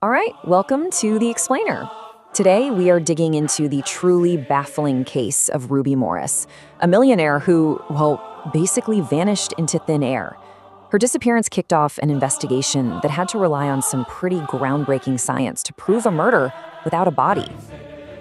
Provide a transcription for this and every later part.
All right, welcome to The Explainer. Today, we are digging into the truly baffling case of Ruby Morris, a millionaire who, well, basically vanished into thin air. Her disappearance kicked off an investigation that had to rely on some pretty groundbreaking science to prove a murder without a body.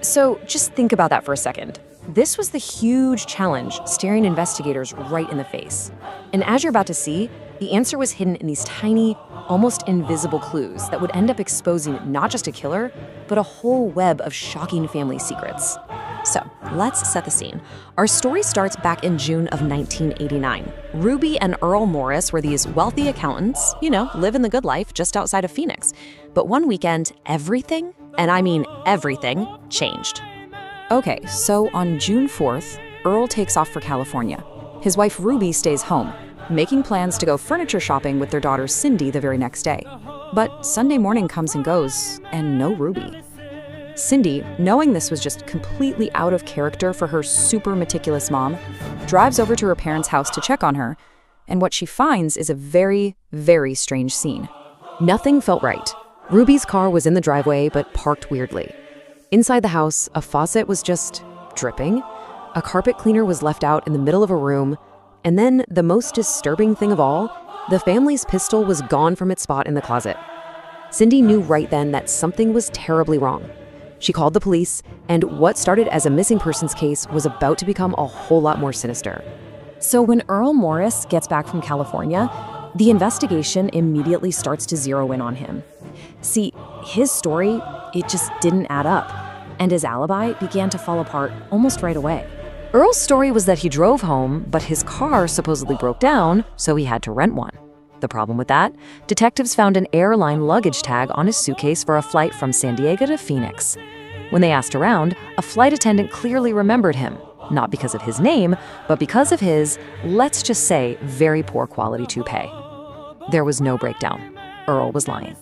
So just think about that for a second. This was the huge challenge staring investigators right in the face. And as you're about to see, the answer was hidden in these tiny, almost invisible clues that would end up exposing not just a killer, but a whole web of shocking family secrets. So let's set the scene. Our story starts back in June of 1989. Ruby and Earl Morris were these wealthy accountants, living the good life just outside of Phoenix. But one weekend, everything, and I mean everything, changed. Okay, so on June 4th, Earl takes off for California. His wife Ruby stays home, making plans to go furniture shopping with their daughter Cindy the very next day. But Sunday morning comes and goes, and no Ruby. Cindy, knowing this was just completely out of character for her super meticulous mom, drives over to her parents' house to check on her, and what she finds is a very, very strange scene. Nothing felt right. Ruby's car was in the driveway, but parked weirdly. Inside the house, a faucet was just dripping, a carpet cleaner was left out in the middle of a room, and then, the most disturbing thing of all, the family's pistol was gone from its spot in the closet. Cindy knew right then that something was terribly wrong. She called the police, and what started as a missing persons case was about to become a whole lot more sinister. So when Earl Morris gets back from California, the investigation immediately starts to zero in on him. See, his story, it just didn't add up, and his alibi began to fall apart almost right away. Earl's story was that he drove home, but his car supposedly broke down, so he had to rent one. The problem with that? Detectives found an airline luggage tag on his suitcase for a flight from San Diego to Phoenix. When they asked around, a flight attendant clearly remembered him, not because of his name, but because of his, let's just say, very poor quality toupee. There was no breakdown. Earl was lying.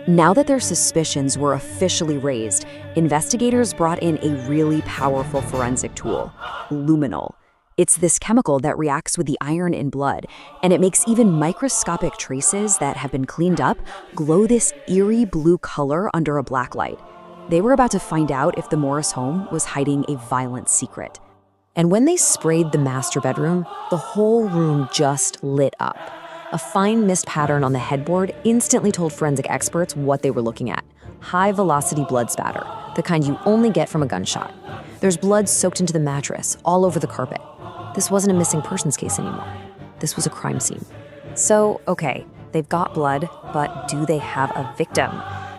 Now that their suspicions were officially raised, investigators brought in a really powerful forensic tool, luminol. It's this chemical that reacts with the iron in blood, and it makes even microscopic traces that have been cleaned up glow this eerie blue color under a black light. They were about to find out if the Morris home was hiding a violent secret. And when they sprayed the master bedroom, the whole room just lit up. A fine mist pattern on the headboard instantly told forensic experts what they were looking at. High-velocity blood spatter, the kind you only get from a gunshot. There's blood soaked into the mattress, all over the carpet. This wasn't a missing persons case anymore. This was a crime scene. So, okay, they've got blood, but do they have a victim?